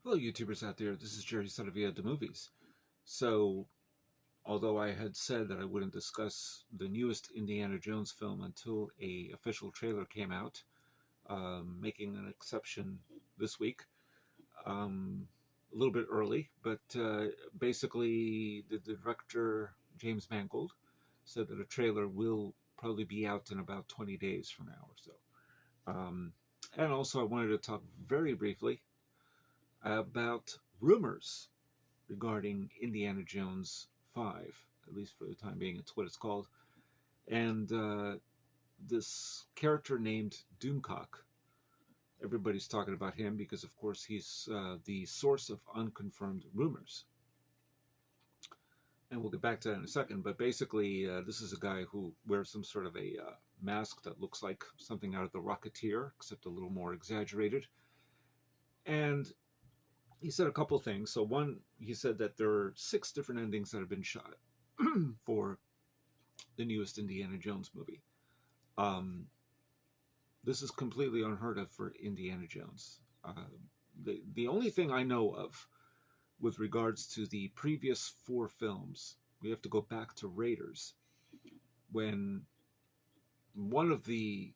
Hello, YouTubers out there. This is Jerry Saravia the Movies. So, although I had said that I wouldn't discuss the newest Indiana Jones film until a official trailer came out, making an exception this week, a little bit early, but basically the director, James Mangold, said that a trailer will probably be out in about 20 days from now or so. Um, and also, I wanted to talk very briefly about rumors regarding Indiana Jones 5, at least for the time being, it's what it's called. And this character named Doomcock, everybody's talking about him because, of course, he's the source of unconfirmed rumors. And we'll get back to that in a second. But basically, this is a guy who wears some sort of a mask that looks like something out of The Rocketeer, except a little more exaggerated. And he said a couple things. So one, he said that there are 6 different endings that have been shot for the newest Indiana Jones movie. This is completely unheard of for Indiana Jones. The only thing I know of with regards to the previous 4 films, we have to go back to Raiders, when one of the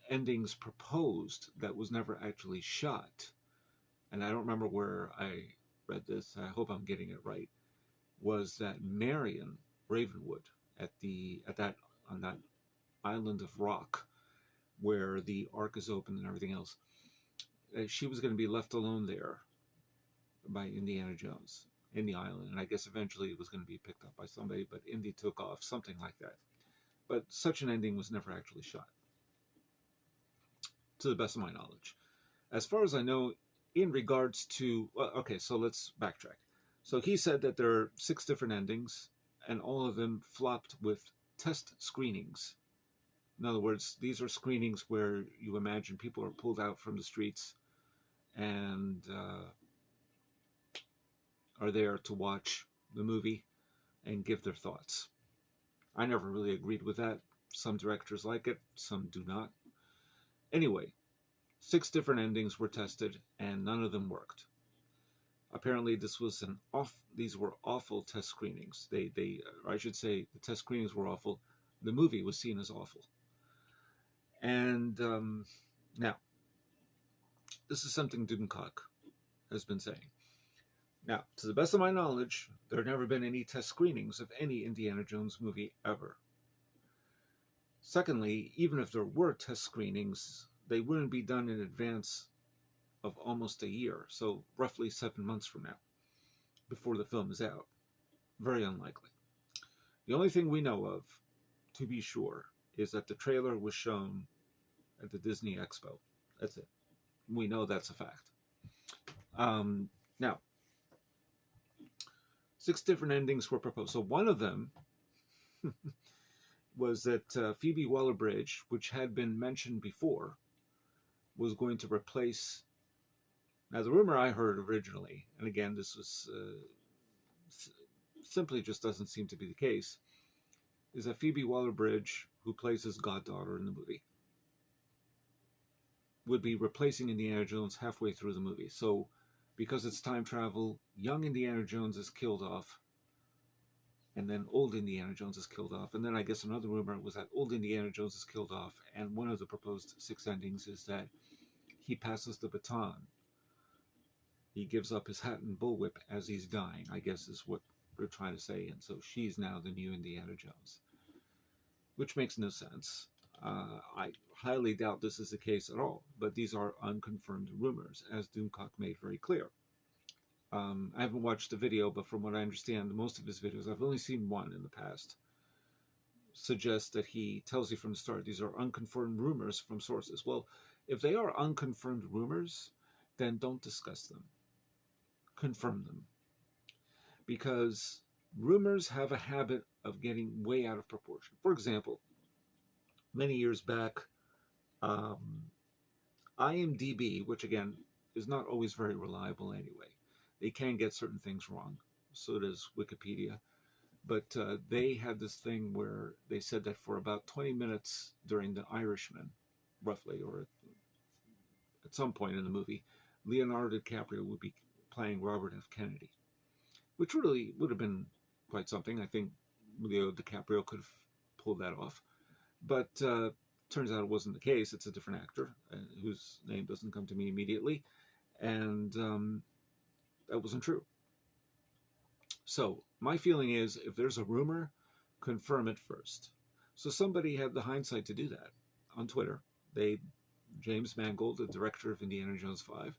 endings proposed that was never actually shot, and I don't remember where I read this, I hope I'm getting it right, was that Marion Ravenwood on that island of rock where the Ark is open and everything else, she was going to be left alone there by Indiana Jones in the island, and I guess eventually it was going to be picked up by somebody, but Indy took off, something like that. But such an ending was never actually shot, to the best of my knowledge. As far as I know, in regards to, well, okay, so let's backtrack. So he said that there are 6 different endings, and all of them flopped with test screenings. In other words, these are screenings where you imagine people are pulled out from the streets and are there to watch the movie and give their thoughts. I never really agreed with that. Some directors like it, some do not. Anyway, 6 different endings were tested, and none of them worked. Apparently, these were awful test screenings. Or I should say, the test screenings were awful. The movie was seen as awful. And now, this is something Doomcock has been saying. Now, to the best of my knowledge, there have never been any test screenings of any Indiana Jones movie ever. Secondly, even if there were test screenings, they wouldn't be done in advance of almost a year, so roughly 7 months from now, before the film is out. Very unlikely. The only thing we know of, to be sure, is that the trailer was shown at the Disney Expo. That's it. We know that's a fact. Now, 6 different endings were proposed. So one of them was that Phoebe Waller-Bridge, which had been mentioned before, was going to replace... Now, the rumor I heard originally, and again, this was simply just doesn't seem to be the case, is that Phoebe Waller-Bridge, who plays his goddaughter in the movie, would be replacing Indiana Jones halfway through the movie. So, because it's time travel, young Indiana Jones is killed off, and then old Indiana Jones is killed off. And then I guess another rumor was that old Indiana Jones is killed off, and one of the proposed 6 endings is that he passes the baton. He gives up his hat and bullwhip as he's dying, I guess is what we're trying to say. And so she's now the new Indiana Jones, which makes no sense. I highly doubt this is the case at all, but these are unconfirmed rumors, as Doomcock made very clear. I haven't watched the video, but from what I understand, most of his videos, I've only seen one in the past, suggest that he tells you from the start, these are unconfirmed rumors from sources. Well, if they are unconfirmed rumors, then don't discuss them. Confirm them. Because rumors have a habit of getting way out of proportion. For example, many years back, IMDb, which again is not always very reliable anyway, they can get certain things wrong. So does Wikipedia. But they had this thing where they said that for about 20 minutes during The Irishman, roughly, or at some point in the movie, Leonardo DiCaprio would be playing Robert F. Kennedy, which really would have been quite something. I think Leo DiCaprio could have pulled that off. But turns out it wasn't the case. It's a different actor whose name doesn't come to me immediately. And that wasn't true. So my feeling is if there's a rumor, confirm it first. So somebody had the hindsight to do that on Twitter. James Mangold, the director of Indiana Jones 5,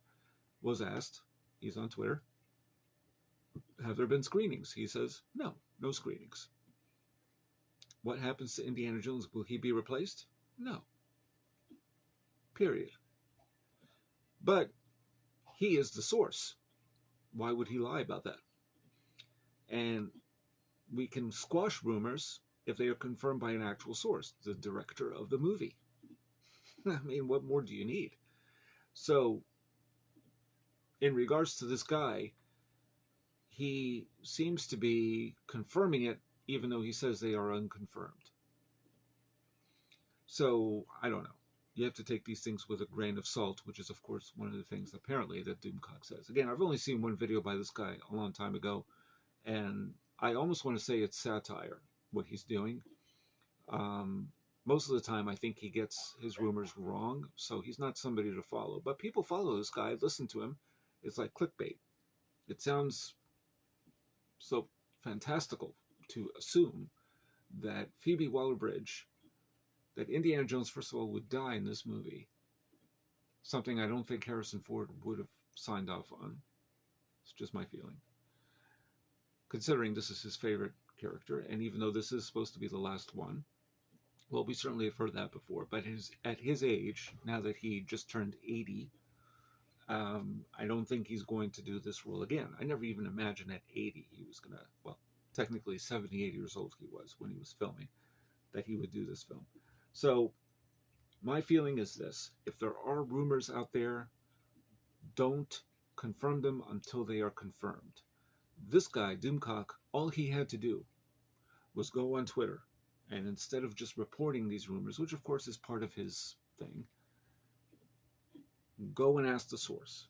was asked, he's on Twitter, have there been screenings? He says, no screenings. What happens to Indiana Jones? Will he be replaced? No. Period. But he is the source. Why would he lie about that? And we can squash rumors if they are confirmed by an actual source, the director of the movie. I mean, what more do you need? So, in regards to this guy, he seems to be confirming it, even though he says they are unconfirmed. So, I don't know. You have to take these things with a grain of salt, which is, of course, one of the things, apparently, that Doomcock says. Again, I've only seen one video by this guy a long time ago, and I almost want to say it's satire, what he's doing. Most of the time, I think he gets his rumors wrong, so he's not somebody to follow. But people follow this guy, listen to him. It's like clickbait. It sounds so fantastical to assume that Phoebe Waller-Bridge, that Indiana Jones, first of all, would die in this movie. Something I don't think Harrison Ford would have signed off on. It's just my feeling. Considering this is his favorite character, and even though this is supposed to be the last one, well, we certainly have heard that before, but at his age, now that he just turned 80, I don't think he's going to do this role again. I never even imagined at 80 he was going to, well, technically 78 years old he was when he was filming, that he would do this film. So my feeling is this: if there are rumors out there, don't confirm them until they are confirmed. This guy, Doomcock, all he had to do was go on Twitter, and instead of just reporting these rumors, which of course is part of his thing, go and ask the source.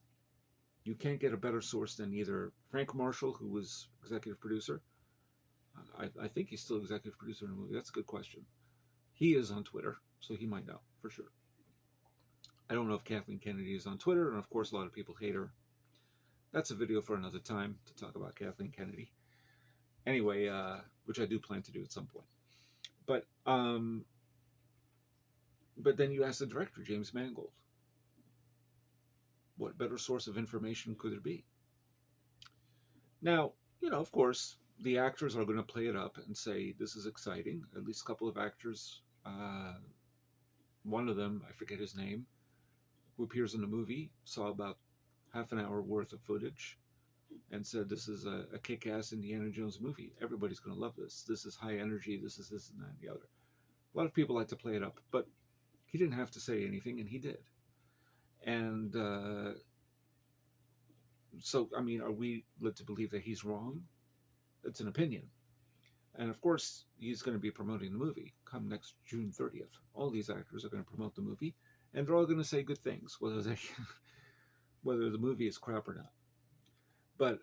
You can't get a better source than either Frank Marshall, who was executive producer. I think he's still executive producer in the movie. That's a good question. He is on Twitter, so he might know for sure. I don't know if Kathleen Kennedy is on Twitter, and of course a lot of people hate her. That's a video for another time to talk about Kathleen Kennedy. Anyway, which I do plan to do at some point. But then you ask the director, James Mangold, what better source of information could it be? Now, of course, the actors are going to play it up and say, this is exciting. At least a couple of actors, one of them, I forget his name, who appears in the movie, saw about half an hour worth of footage and said, this is a kick-ass Indiana Jones movie. Everybody's going to love this. This is high energy. This is this and that and the other. A lot of people like to play it up, but he didn't have to say anything, and he did. And so, I mean, are we led to believe that he's wrong? It's an opinion. And of course, he's going to be promoting the movie come next June 30th. All these actors are going to promote the movie, and they're all going to say good things, whether the movie is crap or not. But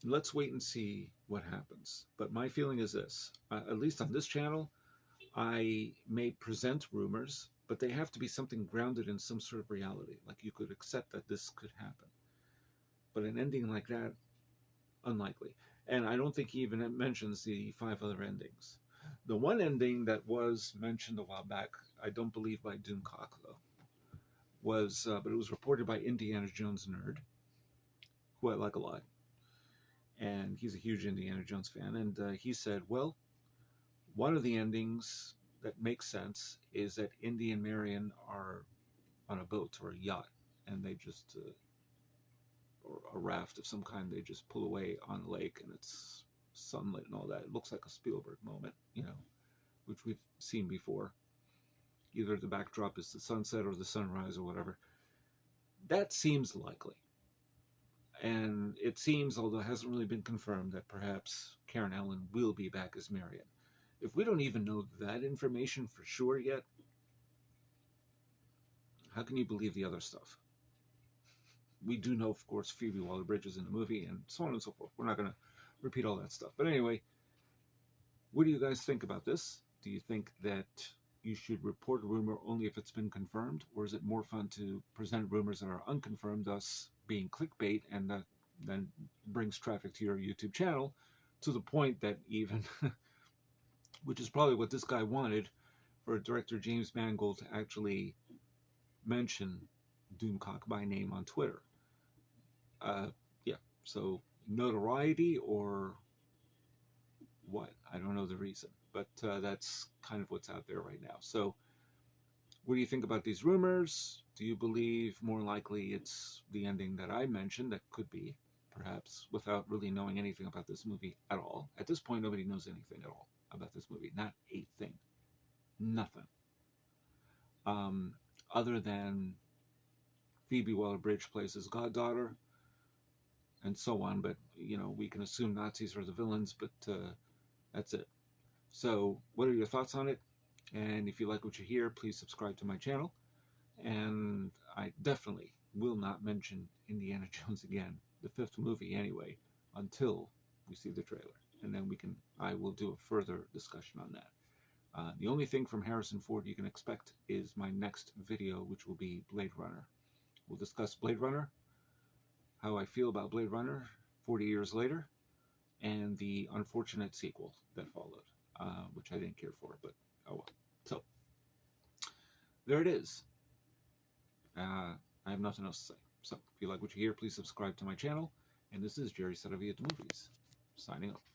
let's wait and see what happens. But my feeling is this: at least on this channel, I may present rumors, but they have to be something grounded in some sort of reality. Like you could accept that this could happen. But an ending like that, unlikely. And I don't think he even mentions the 5 other endings. The one ending that was mentioned a while back, I don't believe by Doomcock though, was, but it was reported by Indiana Jones Nerd, who I like a lot. And he's a huge Indiana Jones fan. And he said, well, one of the endings that makes sense is that Indy and Marion are on a boat or a yacht, and they just, or a raft of some kind, they just pull away on the lake, and it's sunlit and all that. It looks like a Spielberg moment, which we've seen before. Either the backdrop is the sunset or the sunrise or whatever. That seems likely. And it seems, although it hasn't really been confirmed, that perhaps Karen Allen will be back as Marion. If we don't even know that information for sure yet, how can you believe the other stuff? We do know, of course, Phoebe Waller-Bridge is in the movie, and so on and so forth. We're not going to repeat all that stuff. But anyway, what do you guys think about this? Do you think that you should report a rumor only if it's been confirmed, or is it more fun to present rumors that are unconfirmed, thus being clickbait, and that then brings traffic to your YouTube channel to the point that even, which is probably what this guy wanted, for director James Mangold to actually mention Doomcock by name on Twitter. Yeah, so notoriety or what? I don't know the reason, but that's kind of what's out there right now. So what do you think about these rumors? Do you believe more likely it's the ending that I mentioned that could be, perhaps, without really knowing anything about this movie at all? At this point, nobody knows anything at all about this movie. Not a thing. Nothing. Other than Phoebe Waller-Bridge plays his goddaughter, and so on. But, you know, we can assume Nazis are the villains, but that's it. So what are your thoughts on it? And if you like what you hear, please subscribe to my channel. And I definitely will not mention Indiana Jones again, the 5th movie anyway, until we see the trailer. And then I will do a further discussion on that. The only thing from Harrison Ford you can expect is my next video, which will be Blade Runner. We'll discuss Blade Runner, how I feel about Blade Runner 40 years later, and the unfortunate sequel that followed, which I didn't care for, but oh well. So, there it is. I have nothing else to say. So, if you like what you hear, please subscribe to my channel. And this is Jerry Saravia at the Movies, signing off.